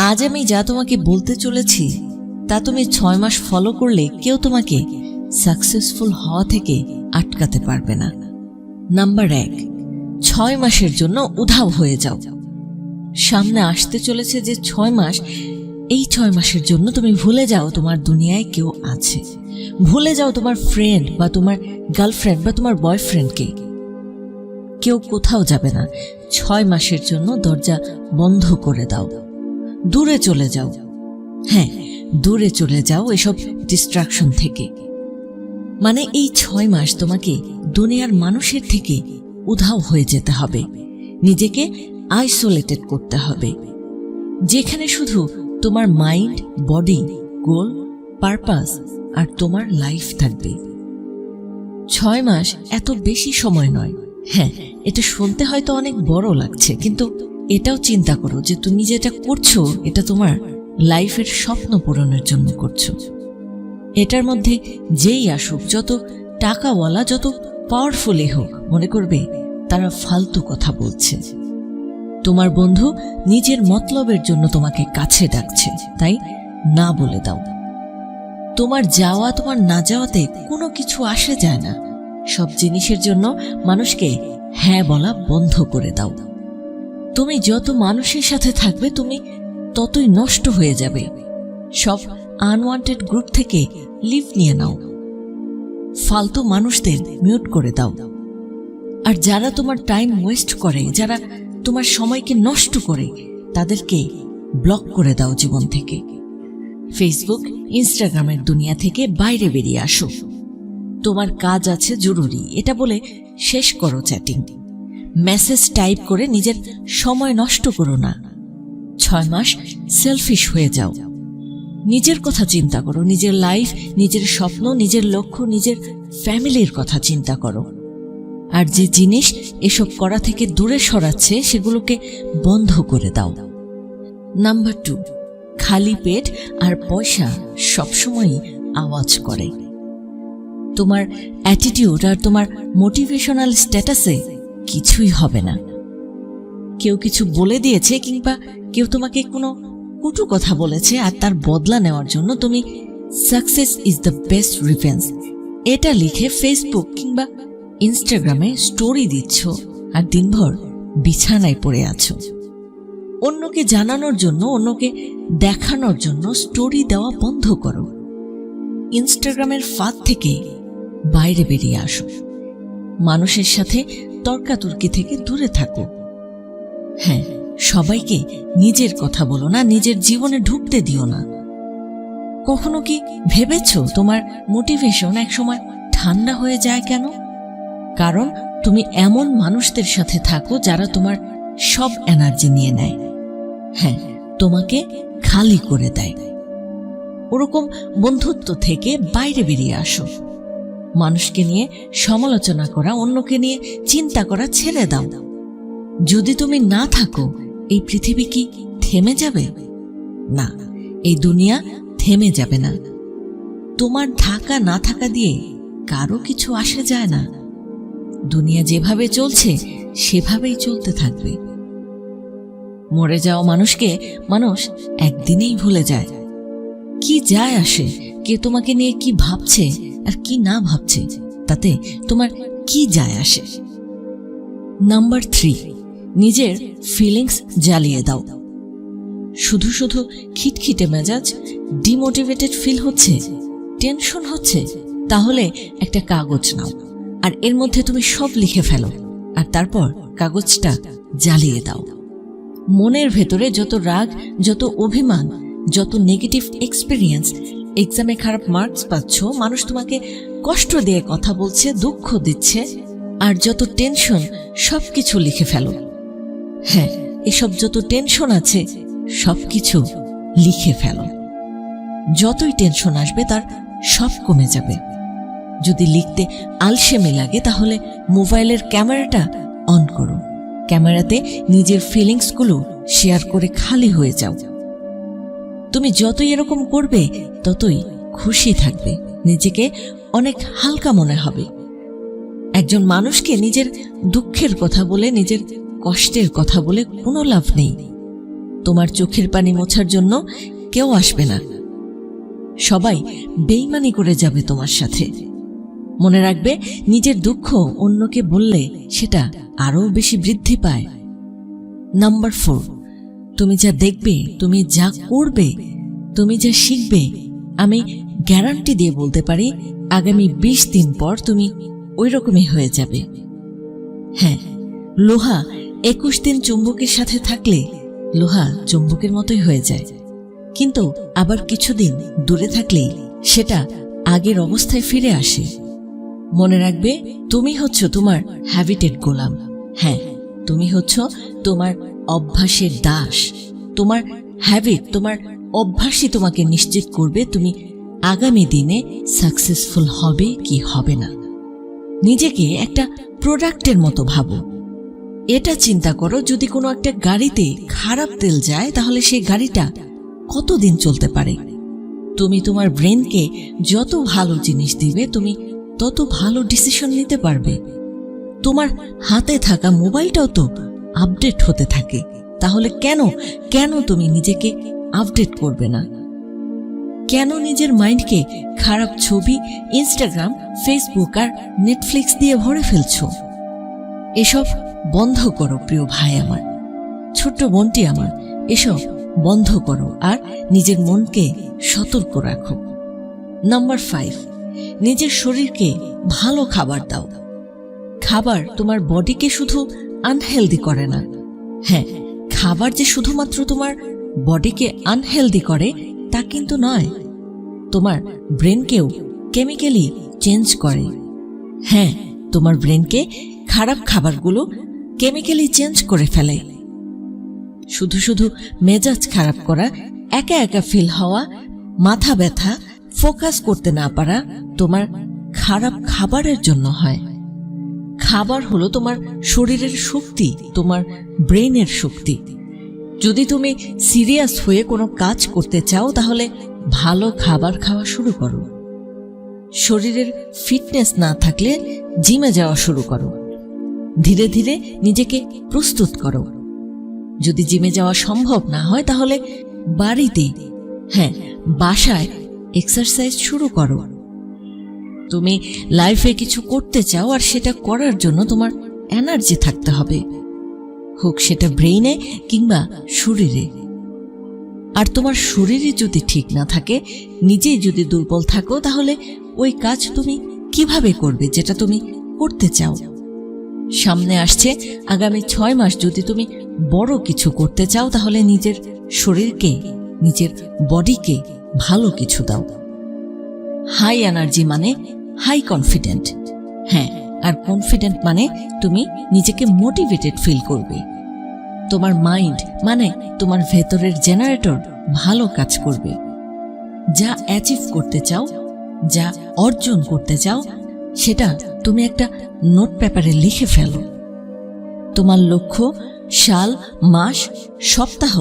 আজ আমি যা তোমাকে বলতে চলেছি তা তুমি 6 মাস ফলো করলে কেউ তোমাকে সাকসেসফুল হওয়া থেকে আটকাতে পারবে না। নাম্বার 1, 6 মাসের জন্য উধাও হয়ে যাও। সামনে আসতে চলেছে যে 6 মাস, এই 6 মাসের জন্য তুমি ভুলে যাও তোমার দুনিয়ায় কেউ আছে। ভুলে যাও তোমার ফ্রেন্ড বা তোমার গার্লফ্রেন্ড বা তোমার বয়ফ্রেন্ডকে। কেউ কোথাও যাবে না। 6 মাসের জন্য দরজা বন্ধ করে দাও, দূরে চলে যাও। হ্যাঁ, দূরে চলে যাও এসব ডিস্ট্রাকশন থেকে। মানে এই 6 মাস তোমাকে দুনিয়ার মানুষের থেকে উধাও হয়ে যেতে হবে, নিজেকে আইসোলেটেড করতে হবে, যেখানে শুধু তোমার মাইন্ড, বডি, গোল, পারপাস আর তোমার লাইফ থাকবে। 6 মাস এত বেশি সময় নয়। হ্যাঁ, এটা শুনতে হয়তো অনেক বড় লাগছে, কিন্তু এটাও চিন্তা করো যে তুমি যেটা করছো এটা তোমার লাইফের স্বপ্ন পূরণের জন্য করছো। এটার মধ্যে যেই আসুক, যত টাকাওয়ালা, যত পাওয়ারফুলি হোক, মনে করবে তারা ফালতু কথা বলছে। তোমার বন্ধু নিজের মতলবের জন্য তোমাকে কাছে ডাকছে, তাই না বলে দাও। তোমার যাওয়া, তোমার না যাওয়াতে কোনো কিছু আসে যায় না। সব জিনিসের জন্য মানুষকে হ্যাঁ বলা বন্ধ করে দাও। তুমি যত মানুষের সাথে থাকবে তুমি ততই নষ্ট হয়ে যাবে। সব আনওয়ান্টেড গ্রুপ থেকে লিভ নিয়ে নাও। ফালতু মানুষদের মিউট করে দাও। আর যারা তোমার টাইম ওয়েস্ট করে, যারা তোমার সময়কে নষ্ট করে, তাদেরকে ব্লক করে দাও জীবন থেকে। ফেসবুক, ইনস্টাগ্রামের দুনিয়া থেকে বাইরে বেরিয়ে আসো। তোমার কাজ আছে জরুরি এটা বলে শেষ করো চ্যাটিং। মেসেজ টাইপ করে নিজের সময় নষ্ট করো না। 6 মাস সেলফিশ হয়ে যাও। নিজের কথা চিন্তা করো, নিজের লাইফ, নিজের স্বপ্ন, নিজের লক্ষ্য, নিজের ফ্যামিলির কথা চিন্তা করো। আর যে জিনিস এসব করা থেকে দূরে সরাচ্ছে সেগুলোকে বন্ধ করে দাও। নাম্বার 2, খালি পেট আর পয়সা সবসময়ই আওয়াজ করে। তোমার অ্যাটিটিউড আর তোমার মোটিভেশনাল স্ট্যাটাসে কিছুই হবে না। কেউ কিছু বলে দিয়েছে কিংবা কেউ তোমাকে কোনো কটু কথা বলেছে, আর তার বদলা নেওয়ার জন্য তুমি success is the best revenge এটা লিখে ফেসবুক কিংবা ইনস্টাগ্রামে স্টোরি দিচ্ছ, আর দিনভর বিছানায় পড়ে আছো। অন্যকে জানানোর জন্য, অন্যকে দেখানোর জন্য স্টোরি দেওয়া বন্ধ করো। ইনস্টাগ্রামের ফাঁদ থেকে বাইরে বেরিয়ে আসো। মানুষের সাথে তর্কাতর্কি থেকে দূরে থাকো। হ্যাঁ, সবাইকে নিজের কথা বলো না, নিজের জীবনে ঢুকতে দিও না। কখনো কি ভেবেছ তোমার মোটিভেশন একসময় ঠান্ডা হয়ে যায় কেন? কারণ তুমি এমন মানুষদের সাথে থাকো যারা তোমার সব এনার্জি নিয়ে নেয়। হ্যাঁ, তোমাকে খালি করে দেয়। ওরকম বন্ধুত্ব থেকে বাইরে বেরিয়ে আসো। মানুষকে নিয়ে সমালোচনা করা, অন্যকে নিয়ে চিন্তা করা ছেড়ে দাও। যদি তুমি না থাকো, এই পৃথিবী কি থেমে যাবে? না, এই দুনিয়া থেমে যাবে না। তোমার থাকা না থাকা দিয়ে কারো কিছু আসে যায় না। দুনিয়া যেভাবে চলছে সেভাবেই চলতে থাকবে। মরে যাওয়া মানুষকে মানুষ একদিনেই ভুলে যায়। কি যায় আসে কে তোমাকে নিয়ে কি ভাবছে আর কি না ভাবছে, তাতে তোমার কি যায় আসে? নাম্বার 3, নিজের ফিলিংস জ্বালিয়ে দাও। শুধু শুধু খিটখিটে মেজাজ, ডিমোটিভেটেড ফিল হচ্ছে, টেনশন হচ্ছে, তাহলে একটা কাগজ নাও আর এর মধ্যে তুমি সব লিখে ফেলো, আর তারপর কাগজটা জ্বালিয়ে দাও। মনের ভেতরে যত রাগ, যত অভিমান, যত নেগেটিভ এক্সপিরিয়েন্স, এক্সামে খারাপ মার্কস পাচ্ছ, মানুষ তোমাকে কষ্ট দিয়ে কথা বলছে, দুঃখ দিচ্ছে, আর যত টেনশন, সবকিছু লিখে ফেলো। হ্যাঁ, এসব যত টেনশন আছে সবকিছু লিখে ফেলো। যতই টেনশন আসবে তার সব কমে যাবে। যদি লিখতে আলসেমি লাগে তাহলে মোবাইলের ক্যামেরাটা অন করো। ক্যামেরাতে নিজের ফিলিংসগুলো শেয়ার করে খালি হয়ে যাও। তুমি যতই এরকম করবে ততই খুশি থাকবে, নিজেকে অনেক হালকা মনে হবে। একজন মানুষকে নিজের দুঃখের কথা বলে, নিজের কষ্টের কথা বলে কোনো লাভ নেই। তোমার চোখের পানি মোছার জন্য কেউ আসবে না। সবাই বেইমানি করে যাবে তোমার সাথে। মনে রাখবে, নিজের দুঃখ অন্যকে বললে সেটা আরও বেশি বৃদ্ধি পায়। নাম্বার 4, তুমি যা দেখবে, তুমি যা করবে, তুমি যা শিখবে, আমি গ্যারান্টি দিয়ে বলতে পারি আগামী 20 দিন পর তুমি ওই রকমই হয়ে যাবে। হ্যাঁ, লোহা 21 দিন চুম্বকের সাথে থাকলে লোহা চুম্বকের মতোই হয়ে যায়, কিন্তু আবার কিছুদিন দূরে থাকলেই সেটা আগের অবস্থায় ফিরে আসে। মনে রাখবে, তুমি হচ্ছ তোমার হ্যাবিটের গোলাম। হ্যাঁ, তুমি হচ্ছ তোমার অভ্যাসের দাস। তোমার হ্যাবিট, তোমার অভ্যাসই তোমাকে নিশ্চিত করবে তুমি আগামী দিনে সাকসেসফুল হবে কি হবে না। নিজেকে একটা প্রোডাক্টের মতো ভাবো। এটা চিন্তা করো, যদি কোনো একটা গাড়িতে খারাপ তেল যায় তাহলে সেই গাড়িটা কতদিন চলতে পারে। তুমি তোমার ব্রেনকে যত ভালো জিনিস দিবে, তুমি তত ভালো ডিসিশন নিতে পারবে। তোমার হাতে থাকা মোবাইলটাও তো আপডেট হতে থাকে, তাহলে কেন তুমি নিজেকে আপডেট করবে না? কেন নিজের মাইন্ডকে খারাপ ছবি, ইনস্টাগ্রাম, ফেসবুক আর নেটফ্লিক্স দিয়ে ভরে ফেলছো? এসব বন্ধ করো প্রিয় ভাই আমার, ছোট্ট বোনটি আমার, এসব বন্ধ করো আর নিজের মনকে সতর্ক রাখো। নাম্বার 5, নিজের শরীরকে ভালো খাবার দাও। খাবার তোমার বডিকে শুধু আনহেলদি করে না। হ্যাঁ, খাবার যে শুধুমাত্র তোমার বডিকে আনহেলদি করে তা কিন্তু নয়, তোমার ব্রেনকেও কেমিক্যালি চেঞ্জ করে। হ্যাঁ, তোমার ব্রেনকে খারাপ খাবারগুলো কেমিক্যালি চেঞ্জ করে ফেলে। শুধু মেজাজ খারাপ করা, একা একা ফিল হওয়া, মাথা ব্যথা, ফোকাস করতে না পারা তোমার খারাপ খাবারের জন্য হয়। খাবার হলো তোমার শরীরের শক্তি, তোমার ব্রেনের শক্তি। যদি তুমি সিরিয়াস হয়ে কোনো কাজ করতে চাও তাহলে ভালো খাবার খাওয়া শুরু করো। শরীরের ফিটনেস না থাকলে জিমে যাওয়া শুরু করো। ধীরে ধীরে নিজেকে প্রস্তুত করো। যদি জিমে যাওয়া সম্ভব না হয় তাহলে বাড়িতে, হ্যাঁ বাসায় এক্সারসাইজ শুরু করো। তুমি লাইফে কিছু করতে চাও আর সেটা করার জন্য তোমার এনার্জি থাকতে হবে, হোক সেটা ব্রেইনে কিংবা শরীরে। আর তোমার শরীরে যদি ঠিক না থাকে, নিজেই যদি দুর্বল থাকো, তাহলে ওই কাজ তুমি কিভাবে করবে যেটা তুমি করতে চাও? সামনে আসছে আগামী 6 মাস, যদি তুমি বড় কিছু করতে চাও তাহলে নিজের শরীরকে, নিজের বডিকে ভালো কিছু দাও। হাই এনার্জি মানে হাই কনফিডেন্ট। হ্যাঁ, আর কনফিডেন্ট মানে তুমি নিজেকে মোটিভেটেড ফিল করবে। তোমার মাইন্ড মানে তোমার ভেতরের জেনারেটর ভালো কাজ করবে। যা অ্যাচিভ করতে চাও, যা অর্জন করতে চাও, সেটা তুমি একটা নোট পেপারে লিখে ফেলো। তোমার লক্ষ্য সাল, মাস, সপ্তাহ,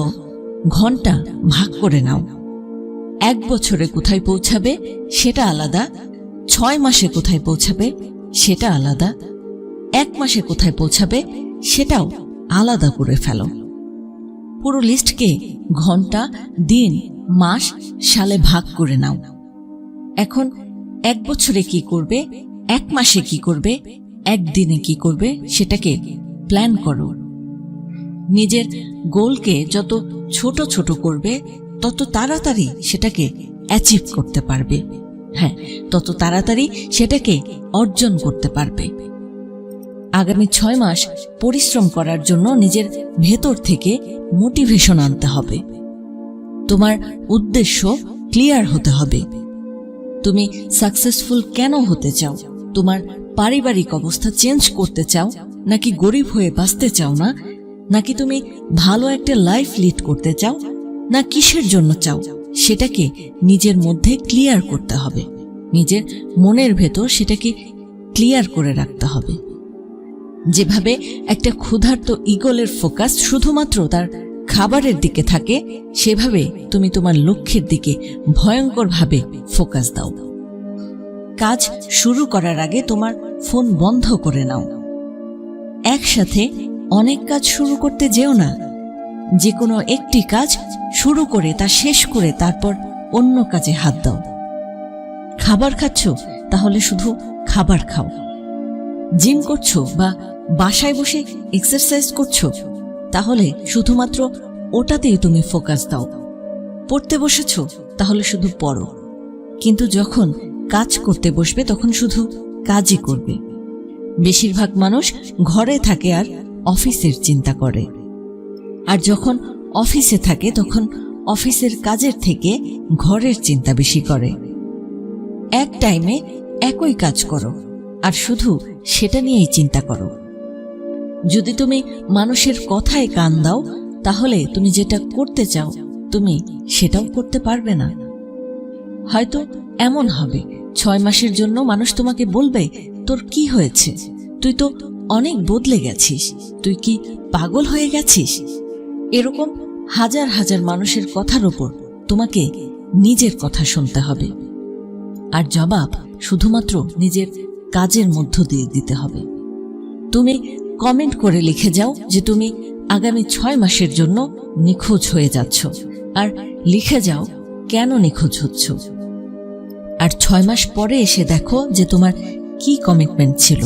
ঘন্টা ভাগ করে নাও। 1 বছরে কোথায় পৌঁছাবে সেটা আলাদা, 6 মাসে কোথায় পৌঁছাবে সেটা আলাদা, 1 মাসে কোথায় পৌঁছাবে সেটাও আলাদা করে ফেলো। পুরো লিস্টকে ঘন্টা, দিন, মাস, সালে ভাগ করে নাও। এখন 1 বছরে কি করবে, 1 মাসে কি করবে, 1 দিনে কি করবে সেটাকে প্ল্যান করো। নিজের গোলকে যত ছোট ছোট করবে তত তাড়াতাড়ি সেটাকে অ্যাচিভ করতে পারবে। হ্যাঁ, তত তাড়াতাড়ি সেটাকে অর্জন করতে পারবে। আগামী 6 মাস পরিশ্রম করার জন্য নিজের ভেতর থেকে মোটিভেশন আনতে হবে। তোমার উদ্দেশ্য ক্লিয়ার হতে হবে। তুমি সাকসেসফুল কেন হতে চাও? তোমার পারিবারিক অবস্থা চেঞ্জ করতে চাও, নাকি গরিব হয়ে বাঁচতে চাও না, নাকি তুমি ভালো একটা লাইফ লিড করতে চাও, না কিসের জন্য চাও সেটাকে নিজের মধ্যে ক্লিয়ার করতে হবে। নিজের মনের ভেতর সেটাকে ক্লিয়ার করে রাখতে হবে। যেভাবে একটা ক্ষুধার্ত ঈগলের ফোকাস শুধুমাত্র তার খাবারের দিকে থাকে, সেভাবে তুমি তোমার লক্ষ্যের দিকে ভয়ঙ্করভাবে ফোকাস দাও। কাজ শুরু করার আগে তোমার ফোন বন্ধ করে নাও। একসাথে অনেক কাজ শুরু করতে যেও না। যে কোনো একটি কাজ শুরু করে তা শেষ করে তারপর অন্য কাজে হাত দাও। খাবার খাচ্ছ, তাহলে শুধু খাবার খাও। জিম করছো বা বাসায় বসে এক্সারসাইজ করছো, তাহলে শুধুমাত্র ওটাতেই তুমি ফোকাস দাও। পড়তে বসেছো, তাহলে শুধু পড়ো। কিন্তু যখন কাজ করতে বসবে তখন শুধু কাজই করবে। বেশিরভাগ মানুষ ঘরে থাকে আর অফিসের চিন্তা করে, আর যখন অফিসে থাকে তখন অফিসের কাজের থেকে ঘরের চিন্তা বেশি করে। এক টাইমে একই কাজ করো আর শুধু সেটা নিয়েই চিন্তা করো। যদি তুমি মানুষের কথায় কান দাও, তাহলে তুমি যেটা করতে চাও তুমি সেটাও করতে পারবে না। হয়তো এমন হবে 6 মাসের জন্য মানুষ তোমাকে বলবে, তোর কি হয়েছে, তুই তো অনেক বদলে গেছিস, তুই কি পাগল হয়ে গেছিস। এরকম হাজার হাজার মানুষের কথার উপর তোমাকে নিজের কথা শুনতে হবে, আর জবাব শুধুমাত্র নিজের কাজের মধ্য দিয়ে দিতে হবে। তুমি কমেন্ট করে লিখে যাও যে তুমি আগামী 6 মাসের জন্য নিখোঁজ হয়ে যাচ্ছ, আর লিখে যাও কেন নিখোঁজ হচ্ছ। আর 6 মাস পরে এসে দেখো যে তোমার কি কমিটমেন্ট ছিল।